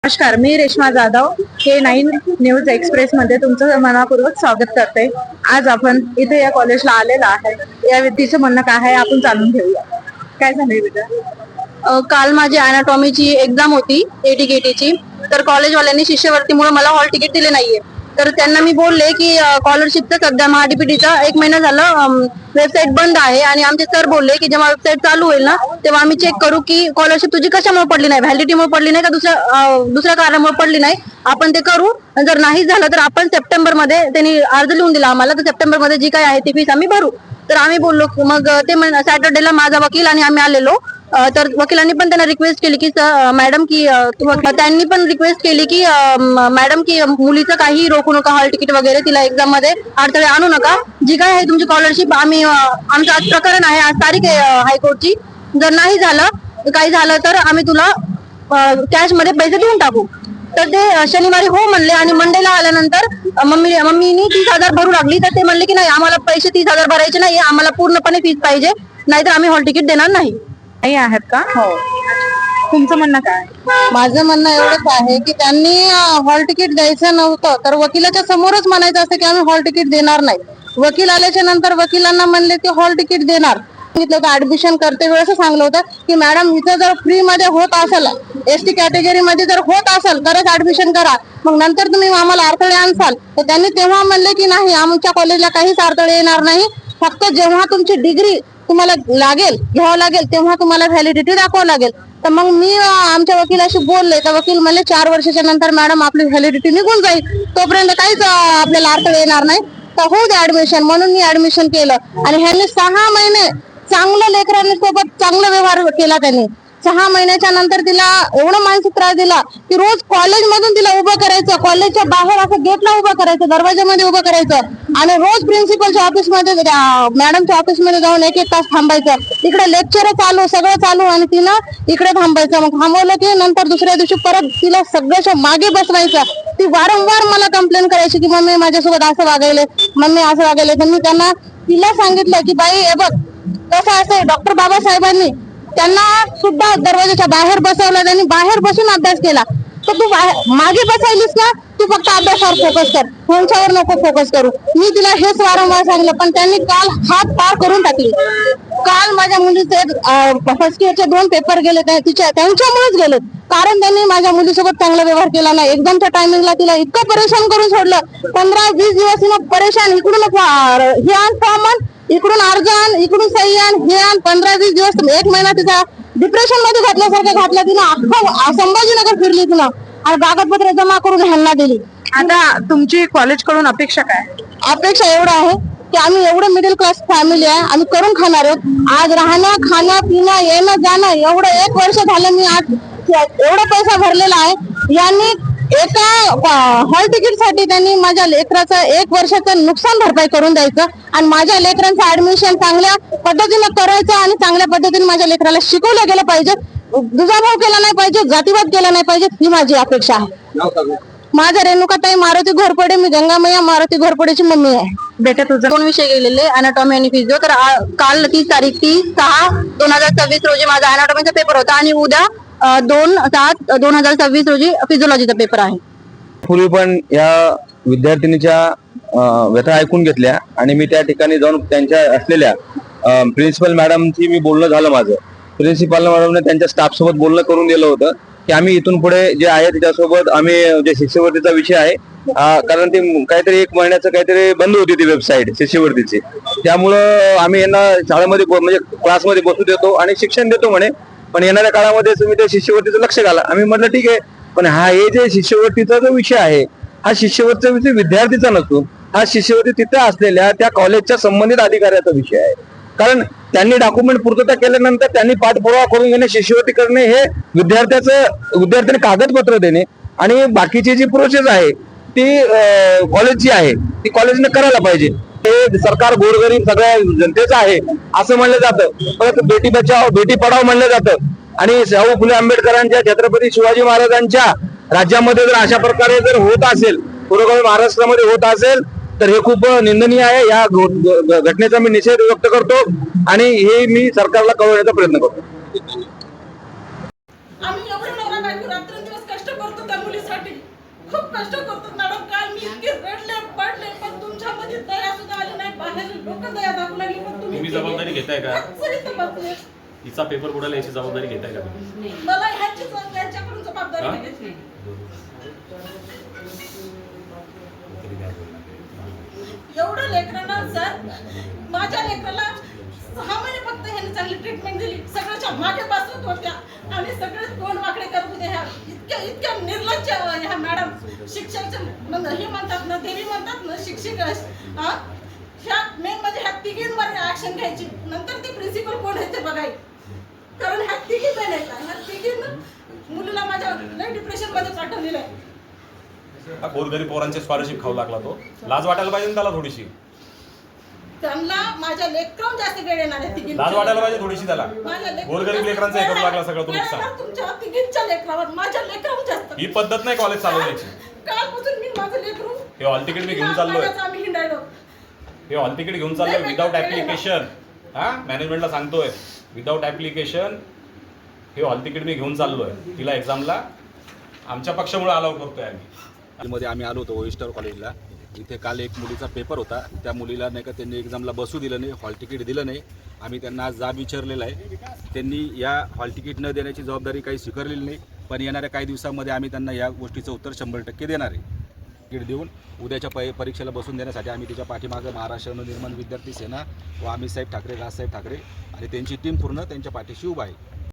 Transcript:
नमस्कार, मी रेश्मा जाधव हे 9 news express मध्ये तुमचं मनापूर्वक स्वागत करते। आज आपण इथे या कॉलेजला आलेला आहे। या व्यक्तीचं म्हणणं काय आहे आपण जाणून घेऊया। काय झालंय बेटा? काल माझी अनाटॉमीची एक्झाम होती एटीकेटीची, तर कॉलेजवाल्यांनी शिष्यवृत्तीमुळे मला हॉल तिकीट दिले नाहीये। तर त्यांना मी बोलले की स्कॉलरशिपचं सध्या महाडीपीटीचा 1 महिना झाला वेबसाईट बंद आहे आणि आमचे सर बोलले की जेव्हा वेबसाईट चालू होईल ना तेव्हा आम्ही चेक करू की स्कॉलरशिप तुझी कशामुळे पडली नाही, व्हॅलिडिटीमुळे पडली नाही का दुसऱ्या कारणामुळे पडली नाही, आपण ते करू। जर नाही झालं तर आपण सप्टेंबर मध्ये त्यांनी अर्ज लिहून दिला आम्हाला, तर सप्टेंबर मध्ये जी काय आहे ती फीस आम्ही भरू। तर आम्ही बोललो, मग ते सॅटर्डेला माझा वकील आणि आम्ही आलेलो। तर वकिलांनी पण त्यांना रिक्वेस्ट केली की मॅडम की त्यांनी पण रिक्वेस्ट केली की मॅडम की मुलीचं काही रोखू नका, हॉल तिकीट वगैरे, तिला एक्झाम मध्ये अडथळे आणू नका, जी काय आहे तुमची स्कॉलरशिप आम्ही आमचं आज प्रकरण आहे, आज तारीख आहे हायकोर्टची, जर नाही झालं काही झालं तर आम्ही तुला कॅश मध्ये पैसे देऊन टाकू। तर ते शनिवारी हो म्हणले आणि मंडेला आल्यानंतर मम्मीनी 30,000 भरू लागली। तर ते म्हणले की नाही, आम्हाला पैसे 30,000 भरायचे नाही, आम्हाला पूर्णपणे फीस पाहिजे, नाहीतर आम्ही हॉल तिकीट देणार नाही। नाही आहेत का? हो। तुमचं म्हणणं काय? माझं म्हणणं एवढंच आहे की त्यांनी हॉल तिकीट द्यायचं नव्हतं, तर वकिलाच्या समोरच म्हणायचं असतं की आम्ही हॉल तिकीट देणार नाही। वकील आल्याच्या नंतर वकिलांना म्हणले की हॉल तिकीट देणार, सांगितलं होतं ऍडमिशन करते वेळेस सांगलं होतं की मॅडम इथं जर फ्री मध्ये होत असेल, एसटी कॅटेगरी मध्ये जर होत असेल तरच ऍडमिशन करा, मग नंतर तुम्ही आम्हाला अडथळे आणसाल। तर त्यांनी तेव्हा म्हणले की नाही, आमच्या कॉलेजला काहीच अडथळे येणार नाही, फक्त जेव्हा तुमची डिग्री तुम्हाला घ्यावं लागेल तेव्हा तुम्हाला व्हॅलिडिटी दाखवावं लागेल। तर मग मी आमच्या वकिलाशी बोलले, तर वकील म्हणले 4 वर्षाच्या नंतर मॅडम आपली व्हॅलिडिटी निघून जाईल, तोपर्यंत काहीच आपल्याला अडथळे येणार नाही, तर होऊ दे ऍडमिशन। म्हणून मी ऍडमिशन केलं आणि ह्यांनी 6 महिने चांगलं लेकरांसोबत चांगला व्यवहार केला। त्यांनी 6 महिन्याच्या नंतर तिला एवढा मानसिक त्रास दिला की रोज कॉलेज मधून तिला उभं करायचं, कॉलेजच्या बाहेर असं गेटला उभं करायचं, दरवाजामध्ये उभं करायचं आणि रोज प्रिन्सिपलच्या ऑफिसमध्ये मॅडमच्या ऑफिसमध्ये जाऊन 1-1 तास थांबायचं, इकडे लेक्चर चालू सगळं चालू आणि तिनं इकडे थांबायचं। मग थांबवलं की नंतर दुसऱ्या दिवशी परत तिला सगळ्याच्या मागे बसवायचं। ती वारंवार मला कंप्लेंट करायची की मम्मी माझ्यासोबत असं वागायले, मम्मी असं वागायले। तर मी त्यांना तिला सांगितलं की बाई हे बघ कसं असं, डॉक्टर बाबासाहेबांनी त्यांना सुद्धा दरवाजाच्या बाहेर बसवलं, त्यांनी बाहेर बसून अभ्यास केला। तर तू मागे बसायलीस ना, तू फक्त अभ्यासावर फोकस कर, फोनच्यावर नको फोकस करू। मी तिला हेच वारंवार सांगितलं, पण त्यांनी काल हात पार करून टाकली। काल माझ्या मुलीचे फर्स्ट इयरचे 2 पेपर गेले, त्यांच्यामुळेच गेले, कारण त्यांनी माझ्या मुलीसोबत चांगला व्यवहार केला नाही। एक्झामच्या टायमिंगला तिला इतकं परेशान करून सोडलं, 15-20 दिवस तिला परेशान, इकडून हे आण फॉर्म आण, इकडून अर्ज आण, इकडून सही आण, हे आण, 15-20 दिवस 1 महिना तिचा डिप्रेशन मध्ये घातल्यासारखं घातलं तिनं। अख्खं संभाजीनगर फिरली तिनं आणि कागदपत्र जमा करून ह्यांना दिली। आता तुमची कॉलेज कडून अपेक्षा काय? अपेक्षा एवढं आहे की आम्ही एवढं मिडल क्लास फॅमिली आहे, आम्ही करून खाणार आहोत। आज राहणं खाणं पिणं येणं जाणं एवढं 1 वर्ष झालं, मी आज एवढा पैसा भरलेला आहे। यांनी एका हॉल तिकीट साठी त्यांनी माझ्या लेकराचं 1 वर्षाचं नुकसान भरपाई करून द्यायचं आणि माझ्या लेकरांचं ऍडमिशन चांगल्या पद्धतीनं करायचं आणि चांगल्या पद्धतीने माझ्या लेकराला शिकवलं गेलं पाहिजे, दुजाभाव केला नाही पाहिजे, जातीवाद केला नाही पाहिजे, ही माझी अपेक्षा आहे। माझं रेणुकाताई मारुती घोरपडे, मी गंगामय्या मारुती घोरपडेची मम्मी आहे। बेटा तुझं 2 विषय गेलेले, अनाटॉमी आणि फिजिओ। तर काल 30 तारीख 30/6/2026 रोजी माझा अनाटॉमीचा पेपर होता आणि उद्या 2/7/2026 रोजी फिजिओलॉजीचा पेपर आहे। पूर्वी पण या विद्यार्थिनीच्या व्यथा ऐकून घेतल्या आणि मी त्या ठिकाणी जाऊन त्यांच्या असलेल्या प्रिन्सिपल मॅडमची मी बोलणं झालं माझं। प्रिन्सिपल मॅडमने त्यांच्या स्टाफ सोबत बोलणं करून दिलं होतं की आम्ही इथून पुढे जे आहे त्याच्यासोबत आम्ही जे शिष्यवृत्तीचा विषय आहे, कारण ती काहीतरी 1 महिन्याचं काहीतरी बंद होती ती वेबसाईट शिष्यवृत्तीची, त्यामुळं आम्ही यांना शाळेमध्ये म्हणजे क्लासमध्ये बसू देतो आणि शिक्षण देतो म्हणे, पण येणाऱ्या काळामध्ये तुम्ही त्या शिष्यवृत्तीचं लक्ष घाला। आम्ही म्हटलं ठीक आहे, पण हे जे शिष्यवृत्तीचा जो विषय आहे हा शिष्यवृत्तीचा विषय विद्यार्थीचा नसून हा शिष्यवृत्ती तिथे असलेल्या त्या कॉलेजच्या संबंधित अधिकाऱ्याचा विषय आहे। कारण त्यांनी डॉक्युमेंट पूर्तता केल्यानंतर त्यांनी पाठपुरावा करून घेणे, शिष्यवृत्ती करणे हे विद्यार्थ्याने कागदपत्र देणे आणि बाकीची जी प्रोसेस आहे ती कॉलेजची आहे, ती कॉलेजने करायला पाहिजे। हे सरकार गोरगरीब सगळ्या जनतेचं आहे असं म्हणलं जातं, परत बेटी बचाव बेटी पढाव म्हणलं जातं आणि शाहू फुले आंबेडकरांच्या छत्रपती शिवाजी महाराजांच्या राज्यामध्ये जर अशा प्रकारे जर होत असेल, पूर्व महाराष्ट्रामध्ये होत असेल, तर हे खूप निंदनीय आहे। या घटनेचा मी निषेध व्यक्त करतो आणि हे मी सरकारला कळवण्याचा प्रयत्न करतो। आम्ही एवढं नवरा बायको रात्रंदिवस कष्ट करतो, पटकन दया दाखवू लागली, पण तुम्ही जबाबदारी घेताय का? सगळी तपासली. तिचा पेपर बुडाला याची जबाबदारी घेताय का तुम्ही? मला ह्यांच्याकडून जबाबदारी हा? घ्यायची. तरी काय बोलणार? एवढं लेकरांना सर, माझ्या लेकराला 6 महिने फक्त ह्यांनी चांगली ट्रीटमेंट दिली, सगळ्याच्या मागे बसवत होत्या आणि सगळे तोंड वाकडे करत होते. ह्या इतक्या निर्लज्ज ह्या मॅडम शिक्षक हे म्हणतात ना, देवी म्हणतात ना, शिक्षक ह्या मेन म्हणजे ह्या तिघींवर ऍक्शन घ्यायची, नंतर ती प्रिन्सिपल कोण आहे ते बघायची. कारण ह्या तिघी पेन आहेत, ह्या तिघींना मुलीला माझ्या लय डिप्रेशन मध्ये पाठवलेलं आहे. गोरगरीब पोरांचे स्कॉलरशिप खाऊ लागला तो. लाज वाटायला पाहिजे ना त्याला थोडीशी. त्यांना माझ्या लेकरांहून जास्त वेळ येणार आहे तिघी. लाज वाटायला पाहिजे थोडीशी त्याला. माझ्या गोरगरीब लेकरांचा हे करू लागला सगळं तुम्ही सांग. तुमच्या तिघींच्या लेकरावर, माझ्या लेकरांहून जास्त. ही पद्धत नाही कॉलेज चालवण्याची. कालपासून मी माझं लेकरू हे हॉल तिकीट मी घेऊन चाललोय. आम्ही हिंडायलो. हे हॉल तिकीट घेऊन चाललोय विदाउट ऍप्लिकेशन. हा, मॅनेजमेंटला सांगतोय विदाउट ऍप्लिकेशन हे हॉल तिकीट मी घेऊन चाललोय. तिला एक्झामला आमच्या पक्षामुळे अलाउ करतोय आम्ही. मध्ये आम्ही आलो होतो ओईस्टर कॉलेजला. इथे काल एक मुलीचा पेपर होता, त्या मुलीला नाही का त्यांनी एक्झामला बसू दिलं नाही, हॉल तिकीट दिलं नाही. आम्ही त्यांना आज जाब विचारलेला आहे. त्यांनी या हॉल तिकीट न देण्याची जबाबदारी काही स्वीकारलेली नाही, पण येणाऱ्या काही दिवसांमध्ये आम्ही त्यांना या गोष्टीचं उत्तर 100% देणार आहे. तिकीट देऊन उद्याच्या परीक्षेला बसून देण्यासाठी आम्ही त्याच्या पाठीमागं महाराष्ट्र नवनिर्माण विद्यार्थी सेना व आम्ही साहेब ठाकरे, राजसाहेब ठाकरे आणि त्यांची टीम पूर्ण त्यांच्या पाठीशी उभा आहे.